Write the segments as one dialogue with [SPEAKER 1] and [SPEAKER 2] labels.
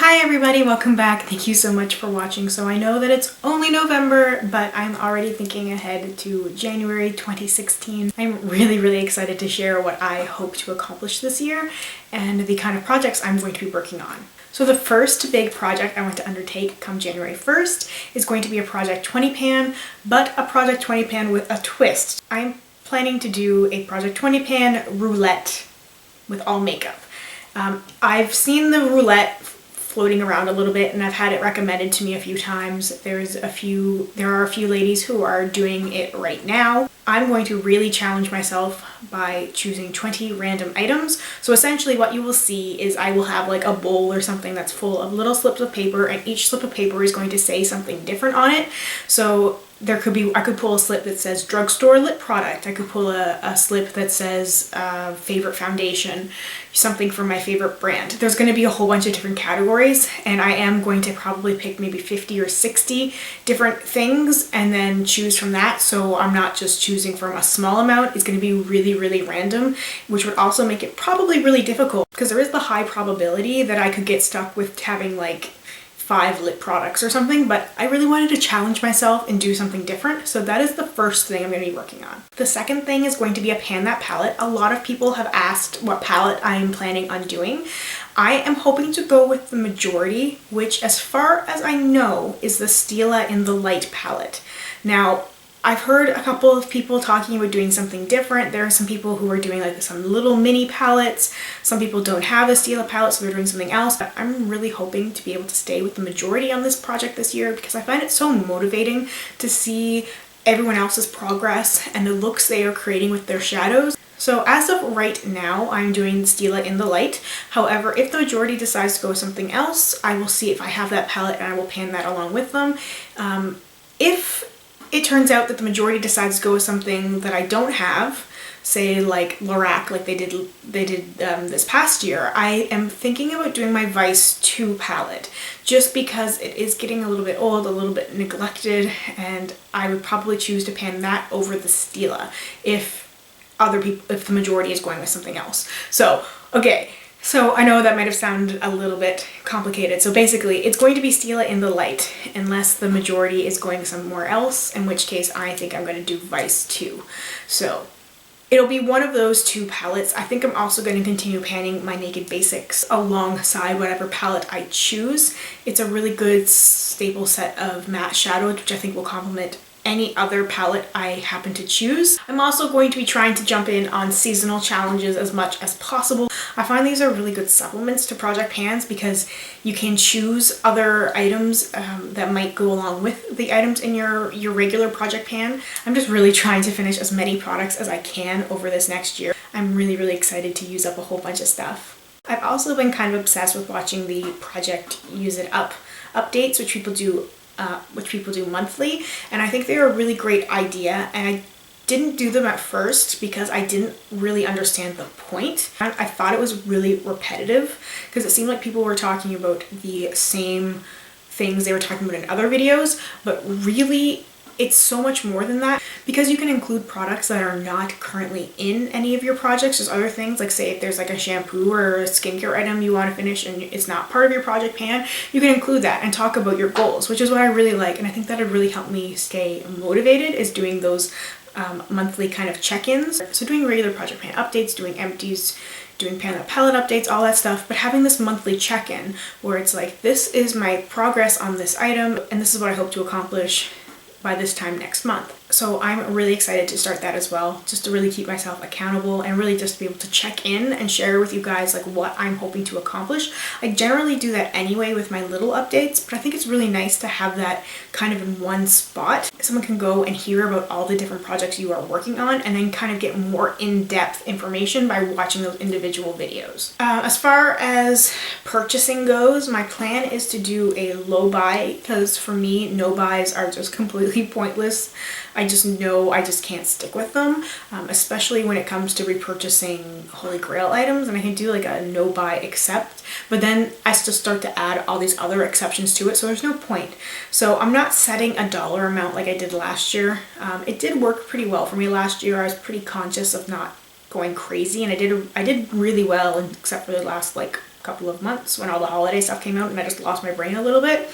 [SPEAKER 1] Hi everybody, welcome back. Thank you so much for watching. So I know that it's only November, but I'm already thinking ahead to January 2016. I'm really excited to share what I hope to accomplish this year and the kind of projects I'm going to be working on. So the first big project I want to undertake come January 1st is going to be a Project 20 pan, but a Project 20 pan with a twist. I'm planning to do a Project 20 pan roulette with all makeup. I've seen the roulette floating around a little bit and I've had it recommended to me a few times. There are a few ladies who are doing it right now. I'm going to really challenge myself by choosing 20 random items. So essentially what you will see is I will have like a bowl or something that's full of little slips of paper, and each slip of paper is going to say something different on it. So I could pull a slip that says drugstore lip product. I could pull a slip that says favorite foundation, something from my favorite brand. There's going to be a whole bunch of different categories, and I am going to probably pick maybe 50 or 60 different things and then choose from that. So I'm not just choosing from a small amount. It's going to be really random, which would also make it probably really difficult because there is the high probability that I could get stuck with having like 5 lip products or something, but I really wanted to challenge myself and do something different. So that is the first thing I'm going to be working on. The second thing is going to be a Pan That palette. A lot of people have asked what palette I am planning on doing. I am hoping to go with the majority, which as far as I know is the Stila in the Light palette. Now, I've heard a couple of people talking about doing something different. There are some people who are doing like some little mini palettes. Some people don't have a Stila palette, so they're doing something else. But I'm really hoping to be able to stay with the majority on this project this year because I find it so motivating to see everyone else's progress and the looks they are creating with their shadows. So as of right now, I'm doing Stila in the Light. However, if the majority decides to go with something else, I will see if I have that palette and I will pan that along with them. If it turns out that the majority decides to go with something that I don't have, say like Lorac, like they did this past year, I am thinking about doing my Vice 2 palette just because it is getting a little bit old, a little bit neglected, and I would probably choose to pan that over the Stila if the majority is going with something else. So, okay. So I know that might have sounded a little bit complicated. So basically it's going to be Stila in the Light unless the majority is going somewhere else, in which case I think I'm going to do Vice 2. So it'll be one of those two palettes. I think I'm also going to continue panning my Naked Basics alongside whatever palette I choose. It's a really good staple set of matte shadows, which I think will complement any other palette I happen to choose. I'm also going to be trying to jump in on seasonal challenges as much as possible. I find these are really good supplements to project pans because you can choose other items that might go along with the items in your regular project pan. I'm just really trying to finish as many products as I can over this next year. I'm really excited to use up a whole bunch of stuff. I've also been kind of obsessed with watching the Project Use It Up updates, which people do monthly, and I think they're a really great idea, and I didn't do them at first because I didn't really understand the point. I thought it was really repetitive because it seemed like people were talking about the same things they were talking about in other videos, but really it's so much more than that because you can include products that are not currently in any of your projects. There's other things, like say if there's like a shampoo or a skincare item you want to finish and it's not part of your project pan, you can include that and talk about your goals, which is what I really like, and I think that would really help me stay motivated, is doing those monthly kind of check-ins. So doing regular project pan updates, doing empties, doing Pan That palette updates, all that stuff, but having this monthly check-in where it's like, this is my progress on this item and this is what I hope to accomplish by this time next month. So I'm really excited to start that as well, just to really keep myself accountable and really just be able to check in and share with you guys like what I'm hoping to accomplish. I generally do that anyway with my little updates, but I think it's really nice to have that kind of in one spot. Someone can go and hear about all the different projects you are working on and then kind of get more in-depth information by watching those individual videos. As far as purchasing goes, my plan is to do a low buy because for me, no buys are just completely pointless. I just know I just can't stick with them, especially when it comes to repurchasing Holy Grail items, and I can do like a no buy except, but then I just start to add all these other exceptions to it, so there's no point. So I'm not setting a dollar amount like I did last year. It did work pretty well for me last year. I was pretty conscious of not going crazy, and I did really well except for the last like couple of months when all the holiday stuff came out and I just lost my brain a little bit.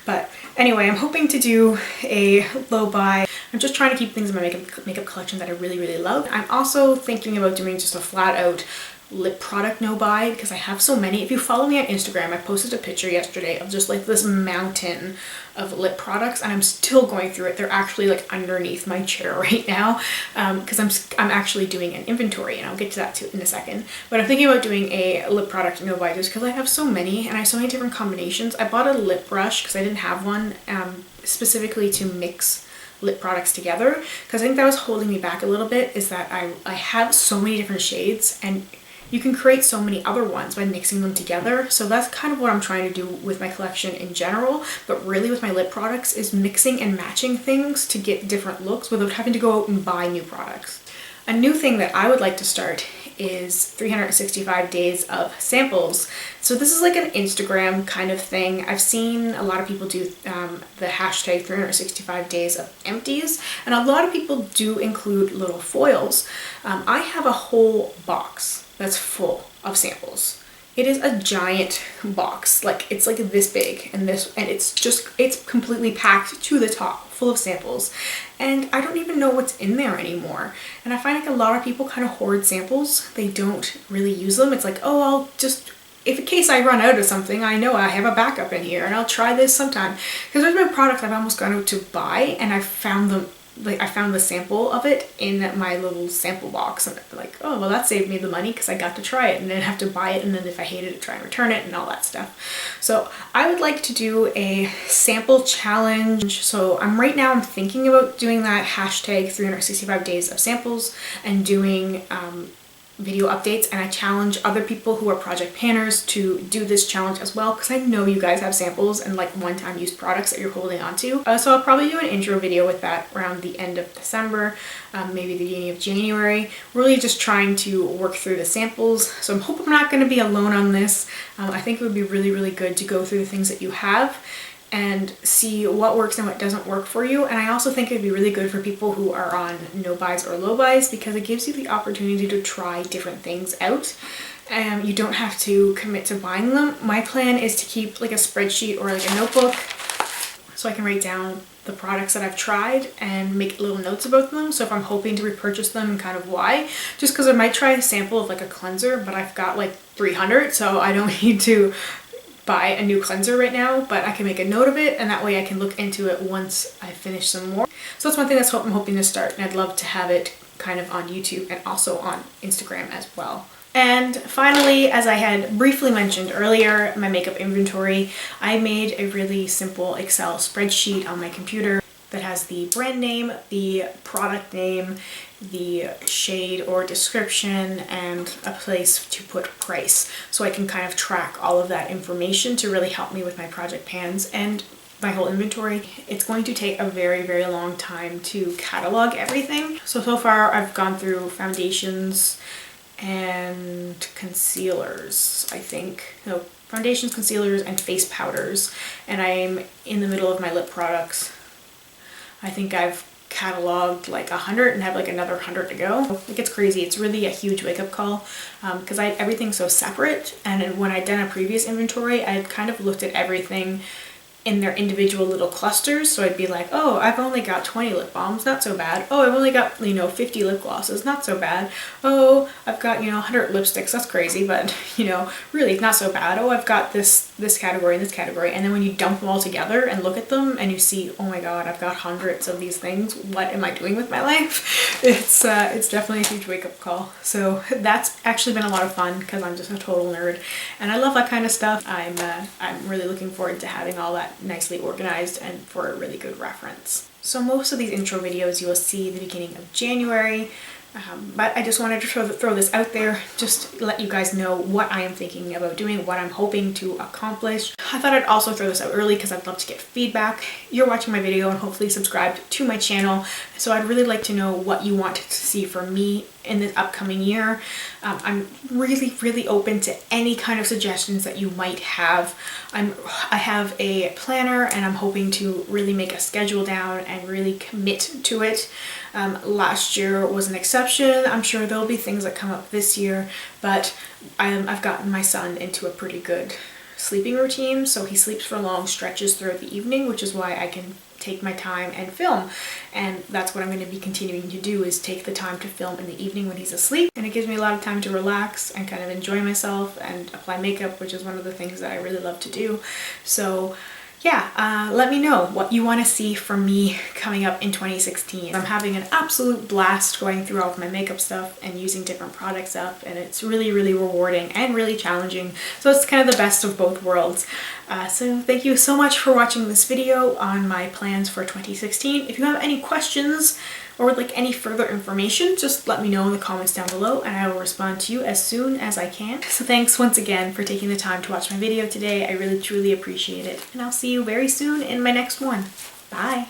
[SPEAKER 1] But anyway, I'm hoping to do a low buy. I'm just trying to keep things in my makeup collection that I really, really love. I'm also thinking about doing just a flat out lip product no buy because I have so many. If you follow me on Instagram, I posted a picture yesterday of just like this mountain of lip products and I'm still going through it. They're actually like underneath my chair right now because I'm actually doing an inventory, and I'll get to that too in a second. But I'm thinking about doing a lip product no buy just because I have so many and I have so many different combinations. I bought a lip brush because I didn't have one specifically to mix lip products together, because I think that was holding me back a little bit, is that I have so many different shades and you can create so many other ones by mixing them together. So that's kind of what I'm trying to do with my collection in general, but really with my lip products is mixing and matching things to get different looks without having to go out and buy new products. A new thing that I would like to start is 365 days of samples. So this is like an Instagram kind of thing. I've seen a lot of people do the hashtag 365 days of empties, and a lot of people do include little foils. I have a whole box that's full of samples. It is a giant box, like it's like this big, and it's completely packed to the top, full of samples, and I don't even know what's in there anymore. And I find like a lot of people kind of hoard samples. They don't really use them. It's like, oh, I'll just, if in case I run out of something, I know I have a backup in here and I'll try this sometime. Because there's been products I've almost gone out to buy and I found them, like I found the sample of it in my little sample box, and I'm like, oh well, that saved me the money because I got to try it and then have to buy it, and then if I hated it, try and return it and all that stuff. So I would like to do a sample challenge. So right now I'm thinking about doing that hashtag 365 days of samples and doing video updates, and I challenge other people who are project planners to do this challenge as well, because I know you guys have samples and like one-time use products that you're holding on to. So I'll probably do an intro video with that around the end of December, maybe the beginning of January, really just trying to work through the samples. So I hope I'm not going to be alone on this. I think it would be really, really good to go through the things that you have and see what works and what doesn't work for you. And I also think it'd be really good for people who are on no buys or low buys, because it gives you the opportunity to try different things out. You don't have to commit to buying them. My plan is to keep like a spreadsheet or like a notebook so I can write down the products that I've tried and make little notes about them. So if I'm hoping to repurchase them and kind of why, just because I might try a sample of like a cleanser, but I've got like 300, so I don't need to buy a new cleanser right now, but I can make a note of it, and that way I can look into it once I finish some more. So that's one thing that's I'm hoping to start, and I'd love to have it kind of on YouTube and also on Instagram as well. And finally, as I had briefly mentioned earlier, my makeup inventory, I made a really simple Excel spreadsheet on my computer that has the brand name, the product name, the shade or description, and a place to put price. So I can kind of track all of that information to really help me with my project plans and my whole inventory. It's going to take a very, very long time to catalog everything. So far I've gone through foundations and concealers, I think. No, foundations, concealers, and face powders. And I'm in the middle of my lip products. I think I've cataloged like 100 and have like another 100 to go. It gets crazy. It's really a huge wake-up call because everything's so separate, and when I'd done a previous inventory, I had kind of looked at everything in their individual little clusters. So I'd be like, oh, I've only got 20 lip balms, not so bad. Oh, I've only got, 50 lip glosses, not so bad. Oh, I've got, 100 lipsticks, that's crazy, but, really not so bad. Oh, I've got this category and this category. And then when you dump them all together and look at them and you see, oh my God, I've got hundreds of these things. What am I doing with my life? It's definitely a huge wake-up call. So that's actually been a lot of fun because I'm just a total nerd and I love that kind of stuff. I'm really looking forward to having all that nicely organized and for a really good reference. So most of these intro videos you will see the beginning of January, but I just wanted to throw this out there just to let you guys know what I am thinking about doing, what I'm hoping to accomplish. I thought I'd also throw this out early because I'd love to get feedback. You're watching my video and hopefully subscribed to my channel, so I'd really like to know what you want to see from me in this upcoming year. I'm really open to any kind of suggestions that you might have. I have a planner and I'm hoping to really make a schedule down and really commit to it. Last year was an exception. I'm sure there'll be things that come up this year, but I've gotten my son into a pretty good sleeping routine, so he sleeps for long stretches throughout the evening, which is why I can take my time and film. And that's what I'm going to be continuing to do, is take the time to film in the evening when he's asleep, and it gives me a lot of time to relax and kind of enjoy myself and apply makeup, which is one of the things that I really love to do. So yeah, let me know what you want to see from me coming up in 2016. I'm having an absolute blast going through all of my makeup stuff and using different products up, and it's really rewarding and really challenging. So it's kind of the best of both worlds. So thank you so much for watching this video on my plans for 2016. If you have any questions or would like any further information, just let me know in the comments down below and I will respond to you as soon as I can. So thanks once again for taking the time to watch my video today. I really truly appreciate it, and I'll see you very soon in my next one. Bye!